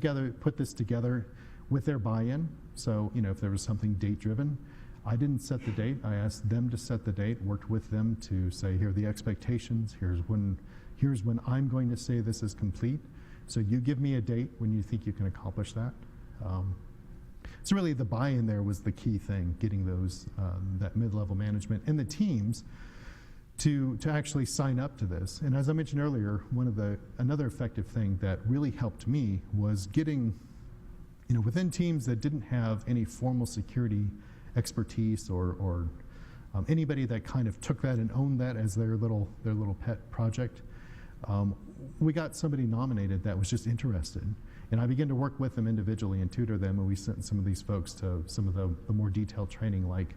this together with their buy-in. So, you know, if there was something date-driven, I didn't set the date. I asked them to set the date, worked with them to say, here are the expectations, here's when I'm going to say this is complete. So you give me a date when you think you can accomplish that. So really the buy-in there was the key thing, getting those, that mid-level management and the teams to actually sign up to this. And as I mentioned earlier, another effective thing that really helped me was getting, within teams that didn't have any formal security expertise or anybody that kind of took that and owned that as their little pet project, we got somebody nominated that was just interested. And I began to work with them individually and tutor them, and we sent some of these folks to some of the more detailed training, like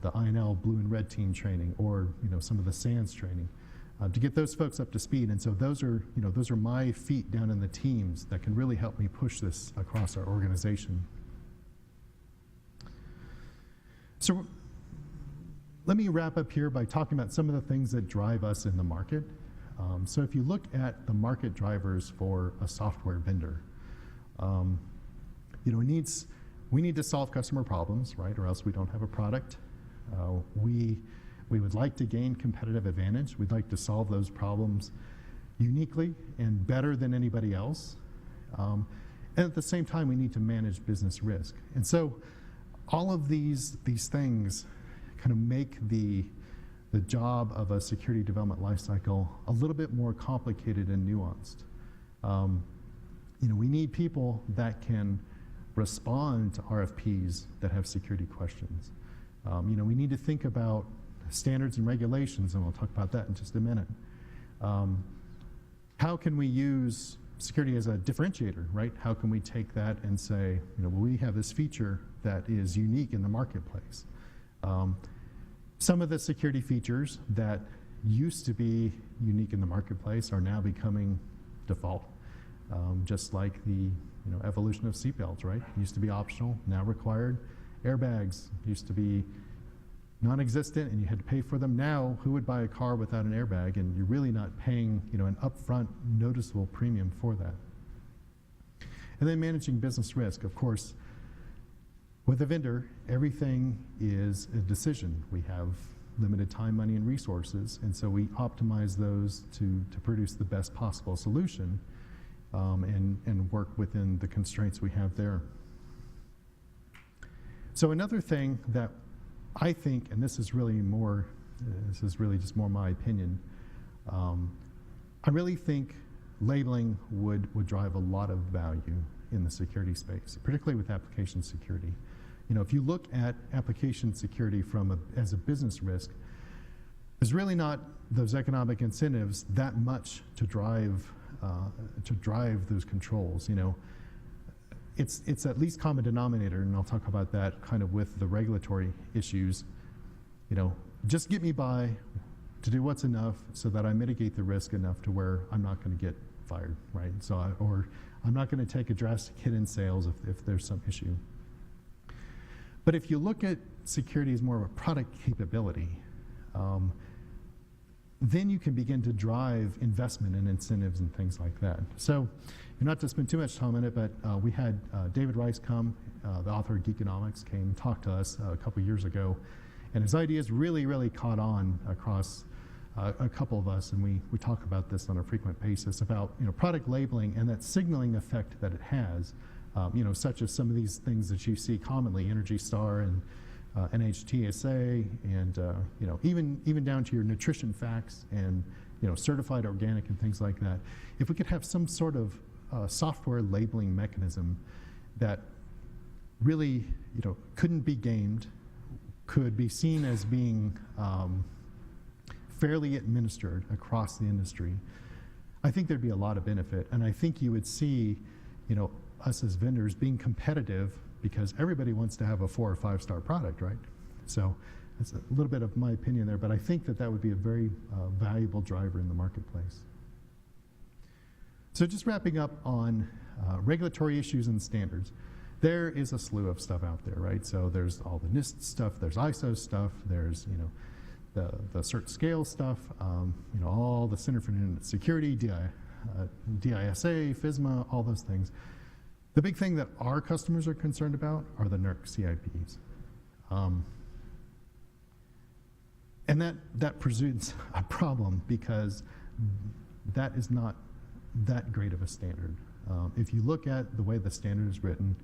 the INL blue and red team training, or some of the SANS training, to get those folks up to speed. And so those are my feet down in the teams that can really help me push this across our organization. So let me wrap up here by talking about some of the things that drive us in the market. So if you look at the market drivers for a software vendor, we need to solve customer problems, right, or else we don't have a product. We would like to gain competitive advantage. We'd like to solve those problems uniquely and better than anybody else. And at the same time, we need to manage business risk. And so all of these things kind of make the job of a security development lifecycle a little bit more complicated and nuanced. We need people that can respond to RFPs that have security questions. We need to think about standards and regulations, and we'll talk about that in just a minute. How can we use security as a differentiator, right? How can we take that and say, we have this feature that is unique in the marketplace. Some of the security features that used to be unique in the marketplace are now becoming default, just like the evolution of seatbelts, right? Used to be optional, now required. Airbags used to be non-existent and you had to pay for them. Now, who would buy a car without an airbag? And you're really not paying an upfront noticeable premium for that. And then managing business risk, of course. With a vendor, everything is a decision. We have limited time, money, and resources, and so we optimize those to produce the best possible solution and work within the constraints we have there. So another thing that I think, and this is really just more my opinion, I really think labeling would drive a lot of value in the security space, particularly with application security. If you look at application security as a business risk, there's really not those economic incentives that much to drive those controls. It's at least common denominator, and I'll talk about that kind of with the regulatory issues. Just get me by to do what's enough so that I mitigate the risk enough to where I'm not going to get fired, right? Or I'm not going to take a drastic hit in sales if there's some issue. But if you look at security as more of a product capability, then you can begin to drive investment and incentives and things like that. So, not to spend too much time on it, but we had David Rice come, the author of Geekonomics, came and talked to us a couple years ago, and his ideas really, really caught on across a couple of us, and we talk about this on a frequent basis about product labeling and that signaling effect that it has. Such as some of these things that you see commonly, Energy Star and NHTSA, and even down to your nutrition facts and certified organic and things like that. If we could have some sort of software labeling mechanism that really couldn't be gamed, could be seen as being fairly administered across the industry, I think there'd be a lot of benefit, and I think you would see us as vendors being competitive because everybody wants to have a 4 or 5 star product, right? So that's a little bit of my opinion there, but I think that would be a very valuable driver in the marketplace. So just wrapping up on regulatory issues and standards, there is a slew of stuff out there, right? So there's all the NIST stuff, there's ISO stuff, there's the cert scale stuff, all the Center for Internet Security, DISA, FISMA, all those things. The big thing that our customers are concerned about are the NERC CIPs. And that presents a problem because that is not that great of a standard. If you look at the way the standard is written,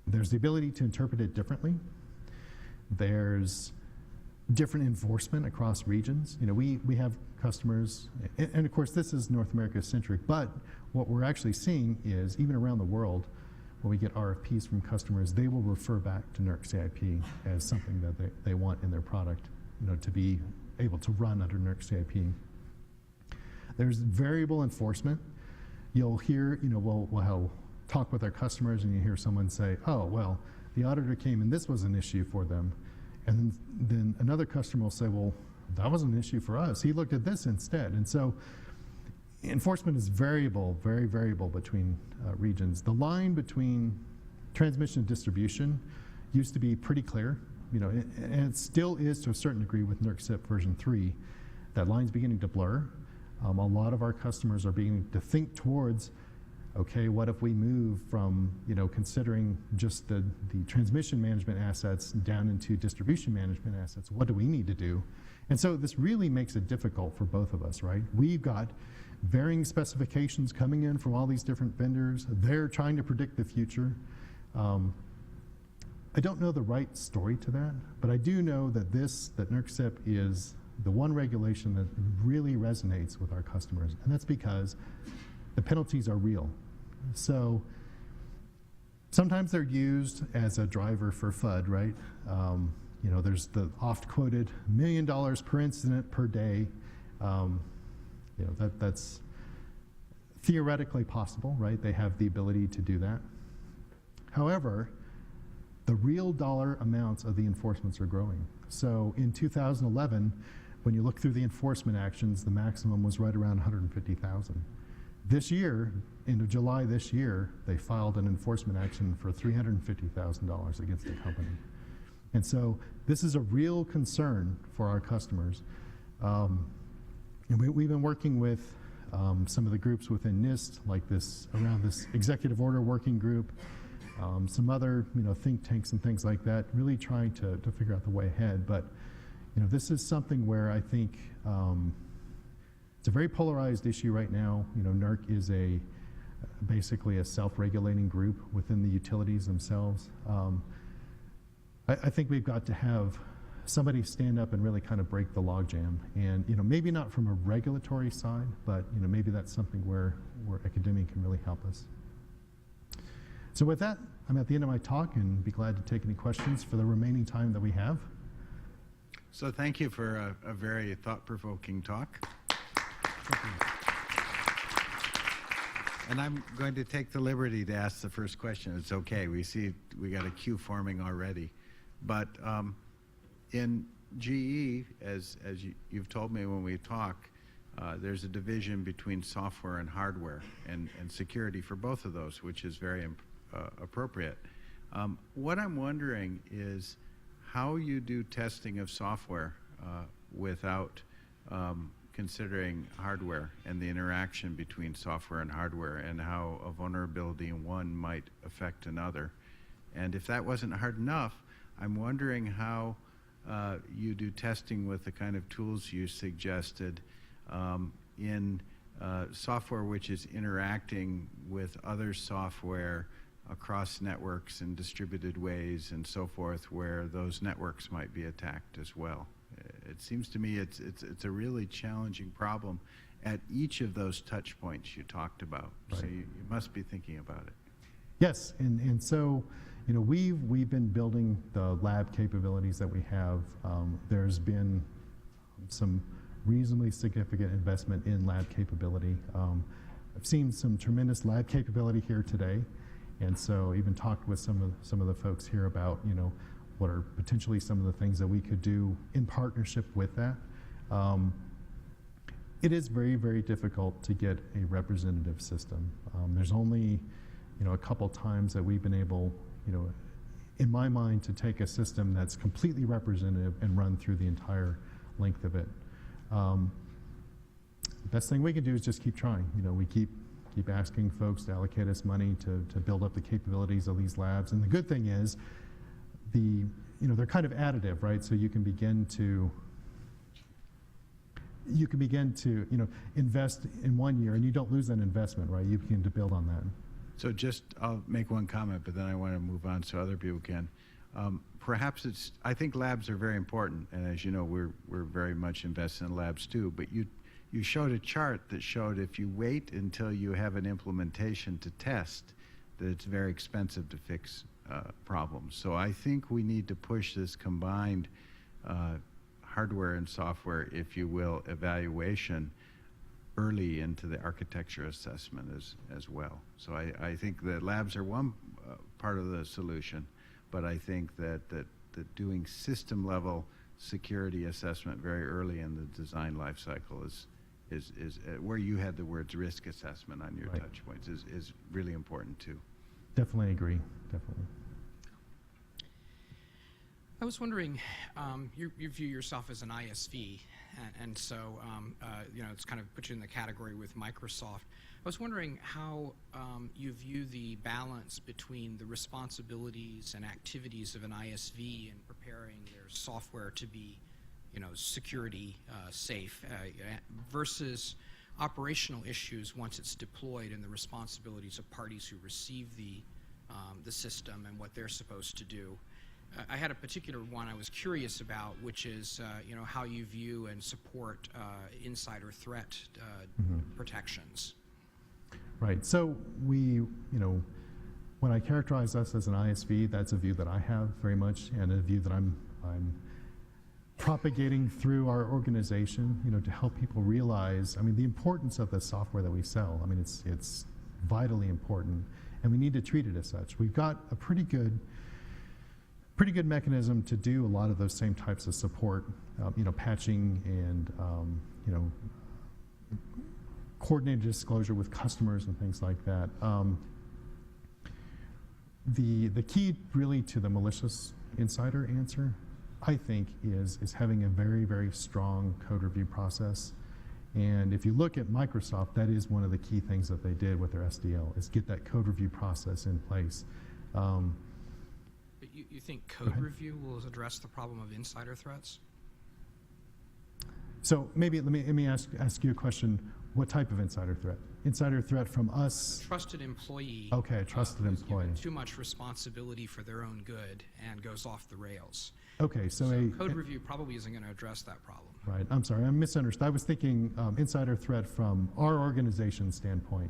there's the ability to interpret it differently. There's different enforcement across regions. You know, we have customers, and of course this is North America centric, but what we're actually seeing is even around the world, when we get RFPs from customers, they will refer back to NERC CIP as something that they want in their product, you know, to be able to run under NERC CIP. There's variable enforcement. You'll hear, you know, we'll talk with our customers and you hear someone say, oh, well, the auditor came and this was an issue for them. And then another customer will say, well, that wasn't an issue for us. He looked at this instead. And so enforcement is variable, very variable between regions. The line between transmission and distribution used to be pretty clear, you know, and it still is to a certain degree with NERC CIP version 3. That line's beginning to blur. A lot of our customers are beginning to think towards, okay, what if we move from, you know, considering just the transmission management assets down into distribution management assets? What do we need to do? And so this really makes it difficult for both of us, right? We've got varying specifications coming in from all these different vendors. They're trying to predict the future. I don't know the right story to that, but I do know that that NERC CIP is the one regulation that really resonates with our customers, and that's because the penalties are real. So sometimes they're used as a driver for FUD, right? You know, there's the oft quoted $1 million per incident per day. You know, that's theoretically possible, right? They have the ability to do that. However, the real dollar amounts of the enforcements are growing. So in 2011, when you look through the enforcement actions, the maximum was right around 150,000. This year, end of July this year, they filed an enforcement action for $350,000 against the company. And so this is a real concern for our customers. And we've been working with some of the groups within NIST, like this, around this executive order working group, some other, you know, think tanks and things like that, really trying to figure out the way ahead. But, you know, this is something where I think it's a very polarized issue right now. You know, NERC is basically a self-regulating group within the utilities themselves. I think we've got to have somebody stand up and really kind of break the logjam. And, you know, maybe not from a regulatory side, but, you know, maybe that's something where academia can really help us. So with that, I'm at the end of my talk and be glad to take any questions for the remaining time that we have.
So thank you for a very thought-provoking talk. And I'm going to take the liberty to ask the first question. It's okay. We see we got a queue forming already. But in GE, as you've told me when we talk, there's a division between software and hardware and security for both of those, which is very appropriate. What I'm wondering is how you do testing of software without considering hardware and the interaction between software and hardware and how a vulnerability in one might affect another. And if that wasn't hard enough, I'm wondering how you do testing with the kind of tools you suggested in software which is interacting with other software across networks in distributed ways and so forth, where those networks might be attacked as well. It seems to me it's a really challenging problem at each of those touch points you talked about. Right. So you must be thinking about it.
Yes, and so, you know, we've been building the lab capabilities that we have. There's been some reasonably significant investment in lab capability. I've seen some tremendous lab capability here today, and so even talked with some of the folks here about, you know, what are potentially some of the things that we could do in partnership with that. It is very, very difficult to get a representative system. There's only, you know, a couple times that we've been able, you know, in my mind, to take a system that's completely representative and run through the entire length of it. The best thing we can do is just keep trying. You know, we keep asking folks to allocate us money to build up the capabilities of these labs. And the good thing is, they're kind of additive, right? So you can begin to invest in 1 year and you don't lose that investment, right? You begin to build on that.
So I'll make one comment, but then I want to move on so other people can. Perhaps I think labs are very important, and as you know, we're very much invested in labs too, but you showed a chart that showed if you wait until you have an implementation to test, that it's very expensive to fix problems. So I think we need to push this combined hardware and software, if you will, evaluation early into the architecture assessment as well. So I think that labs are one part of the solution, but I think that doing system level security assessment very early in the design life cycle is where you had the words risk assessment on your touch points is really important too.
Definitely agree, definitely.
I was wondering, you view yourself as an ISV, and so it's kind of put you in the category with Microsoft. I was wondering how you view the balance between the responsibilities and activities of an ISV in preparing their software to be, security safe versus operational issues once it's deployed and the responsibilities of parties who receive the system and what they're supposed to do. I had a particular one I was curious about, which is how you view and support insider threat protections.
Right. So when I characterize us as an ISV, that's a view that I have very much, and a view that I'm propagating through our organization, to help people realize, the importance of the software that we sell. It's vitally important, and we need to treat it as such. We've got a pretty good mechanism to do a lot of those same types of support, patching and coordinated disclosure with customers and things like that. The key really to the malicious insider answer, I think, is having a very, very strong code review process. And if you look at Microsoft, that is one of the key things that they did with their SDL, is get that code review process in place.
But you think code review will address the problem of insider threats?
So maybe let me ask you a question. What type of insider threat? Insider threat from us?
Trusted employee.
Okay, a trusted
who's
employee.
given too much responsibility for their own good and goes off the rails.
Okay, so
code review probably isn't going to address that problem.
Right. I'm sorry, I misunderstood. I was thinking insider threat from our organization standpoint.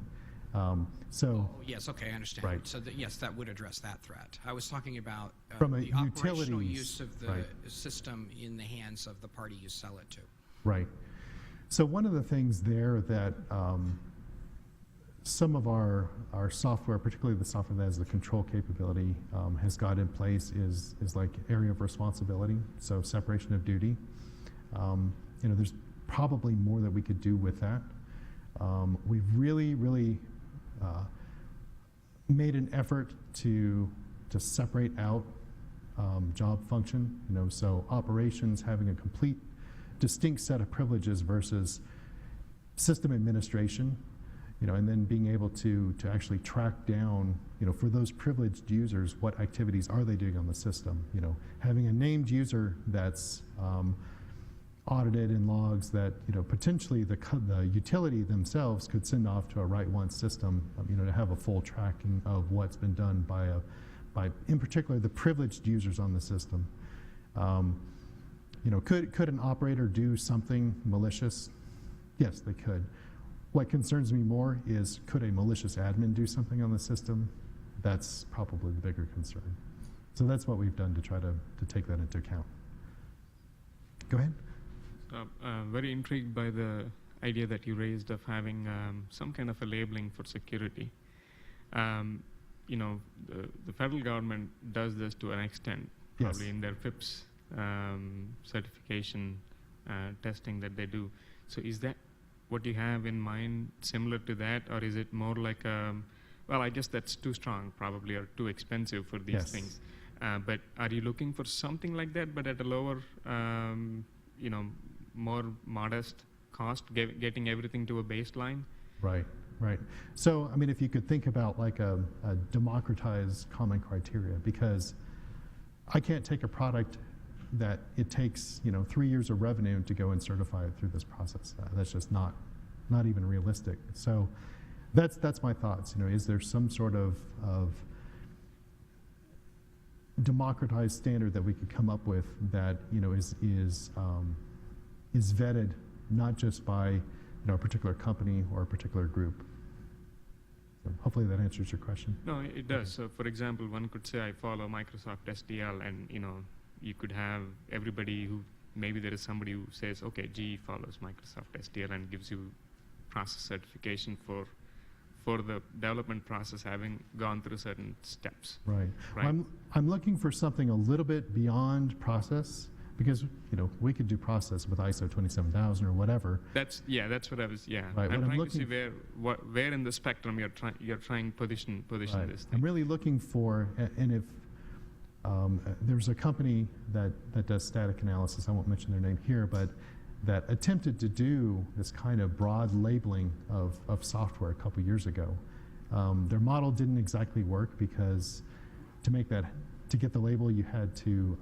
Yes, okay, I understand.
Right.
So yes, that would address that threat. I was talking about
from
the operational
utilities,
use of the system in the hands of the party you sell it to.
Right. So one of the things there that some of our software, particularly the software that has the control capability, has got in place is like area of responsibility, so separation of duty. There's probably more that we could do with that. We've really made an effort to separate out job function, so operations having a complete distinct set of privileges versus system administration, and then being able to actually track down, for those privileged users, what activities are they doing on the system, having a named user that's audited in logs that, potentially the utility themselves could send off to a write once system, to have a full tracking of what's been done by in particular, the privileged users on the system. Could an operator do something malicious? Yes, they could. What concerns me more is, could a malicious admin do something on the system? That's probably the bigger concern. So that's what we've done to try to take that into account. Go ahead.
Very intrigued by the idea that you raised of having some kind of a labeling for security. The federal government does this to an extent, probably
Yes.
in their FIPS certification testing that they do. So is that what you have in mind, similar to that, or is it more like well, I guess that's too strong probably, or too expensive for these
Yes.
things. But are you looking for something like that, but at a lower, more modest cost, getting everything to a baseline?
Right. So, if you could think about like a democratized common criteria, because I can't take a product that it takes 3 years of revenue to go and certify it through this process. That's just not even realistic. So that's my thoughts. Is there some sort of democratized standard that we could come up with that is vetted not just by a particular company or a particular group? So hopefully that answers your question.
No, it does. So, for example, one could say I follow Microsoft SDL, and you could have everybody who maybe there is somebody who says, okay, GE follows Microsoft SDL and gives you process certification for the development process having gone through certain steps.
Right.
Right.
Well, I'm looking for something a little bit beyond process, because we could do process with ISO 27000 or whatever.
That's what I was. Yeah,
Right,
I'm
what I'm
trying to see
looking
where in the spectrum you're trying position
Right.
this thing.
I'm really looking for, and if there's a company that does static analysis, I won't mention their name here, but that attempted to do this kind of broad labeling of software a couple years ago. Their model didn't exactly work, because to get the label, you had to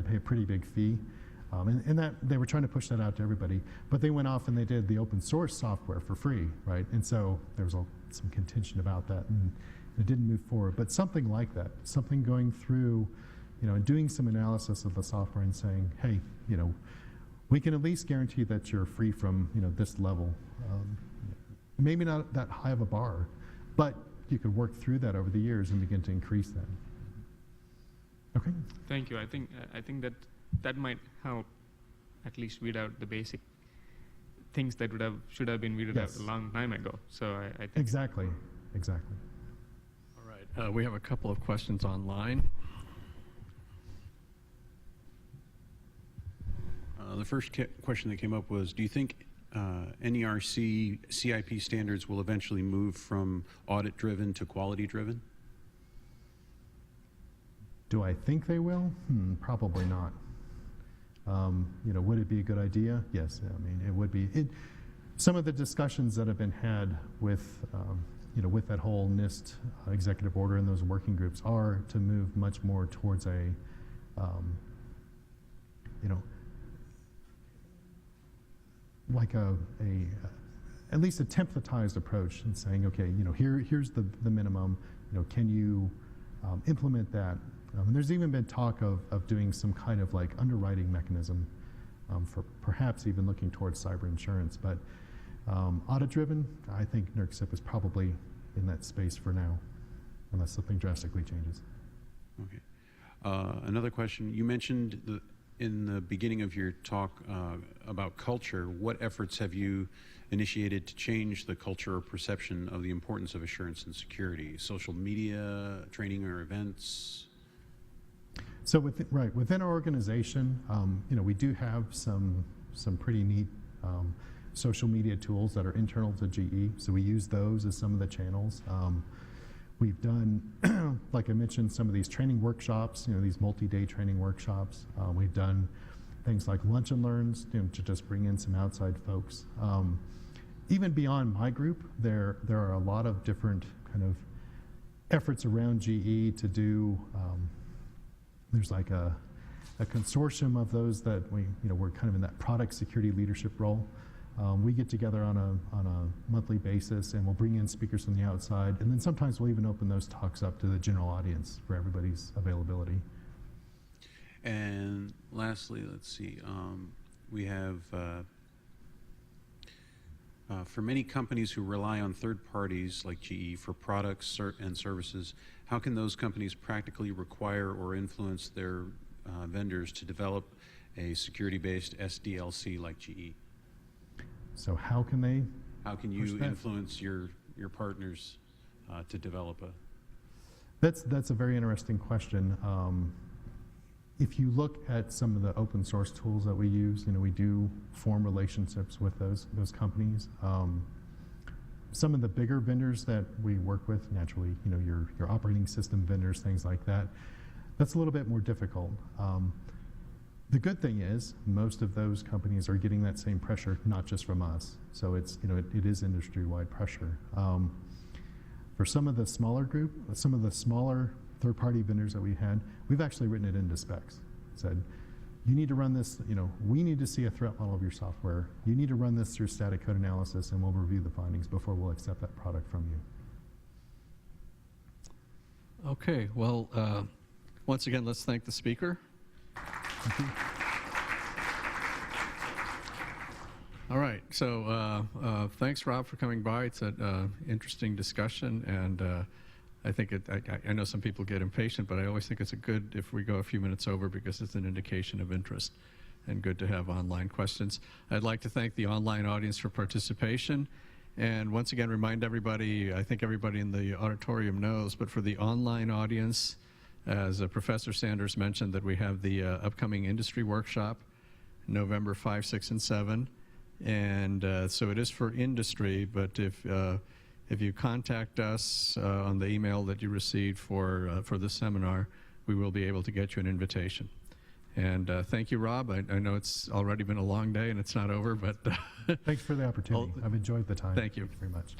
pay a pretty big fee. And that they were trying to push that out to everybody, but they went off and they did the open source software for free, right? And so there was some contention about that, and it didn't move forward. But something like that, something going through, and doing some analysis of the software and saying, hey, we can at least guarantee that you're free from this level. Maybe not that high of a bar, but you could work through that over the years and begin to increase that. Okay.
Thank you. I think that might help at least weed out the basic things that should have been weeded out
Yes.
a long time ago. So I think
Exactly.
All right, we have a couple of questions online.
The first question that came up was, do you think NERC CIP standards will eventually move from audit-driven to quality-driven?
Do I think they will? Probably not. Would it be a good idea? Yes, I mean, it would be. Some of the discussions that have been had with, with that whole NIST executive order and those working groups are to move much more towards a, like at least a templatized approach, and saying, okay, here's the minimum. Can you implement that? And there's even been talk of doing some kind of like underwriting mechanism for perhaps even looking towards cyber insurance. But audit-driven, I think NERC is probably in that space for now, unless something drastically changes.
Okay. Another question. You mentioned in the beginning of your talk about culture. What efforts have you initiated to change the culture or perception of the importance of assurance and security? Social media, training or events?
So within our organization, we do have some pretty neat social media tools that are internal to GE. So we use those as some of the channels. We've done, like I mentioned, some of these training workshops, these multi-day training workshops. We've done things like lunch and learns, to just bring in some outside folks. Even beyond my group, there are a lot of different kind of efforts around GE to do. There's like a consortium of those that we're kind of in that product security leadership role. We get together on a monthly basis, and we'll bring in speakers from the outside, and then sometimes we'll even open those talks up to the general audience for everybody's availability.
And lastly, let's see, we have, for many companies who rely on third parties like GE for products and services, how can those companies practically require or influence their vendors to develop a security-based SDLC like GE?
So how can they?
How can you influence your partners to develop a?
That's a very interesting question. If you look at some of the open source tools that we use, we do form relationships with those companies. Some of the bigger vendors that we work with, naturally, your operating system vendors, things like that, that's a little bit more difficult. The good thing is most of those companies are getting that same pressure, not just from us. So it's, it is industry-wide pressure. For some of the smaller third-party vendors that we had, we've actually written it into specs. Said, you need to run this, we need to see a threat model of your software. You need to run this through static code analysis, and we'll review the findings before we'll accept that product from you.
Okay, well, once again, let's thank the speaker.
Thank you.
All right, so thanks, Rob, for coming by. It's an interesting discussion, and I think I know some people get impatient, but I always think it's good if we go a few minutes over because it's an indication of interest and good to have online questions. I'd like to thank the online audience for participation, and once again remind everybody, I think everybody in the auditorium knows, but for the online audience, as Professor Sanders mentioned, that we have the upcoming industry workshop, November 5, 6, and 7. And so it is for industry, but if you contact us on the email that you received for this seminar, we will be able to get you an invitation. And thank you, Rob. I know it's already been a long day and it's not over, but
Thanks for the opportunity. I've enjoyed the time.
Thank you
very much.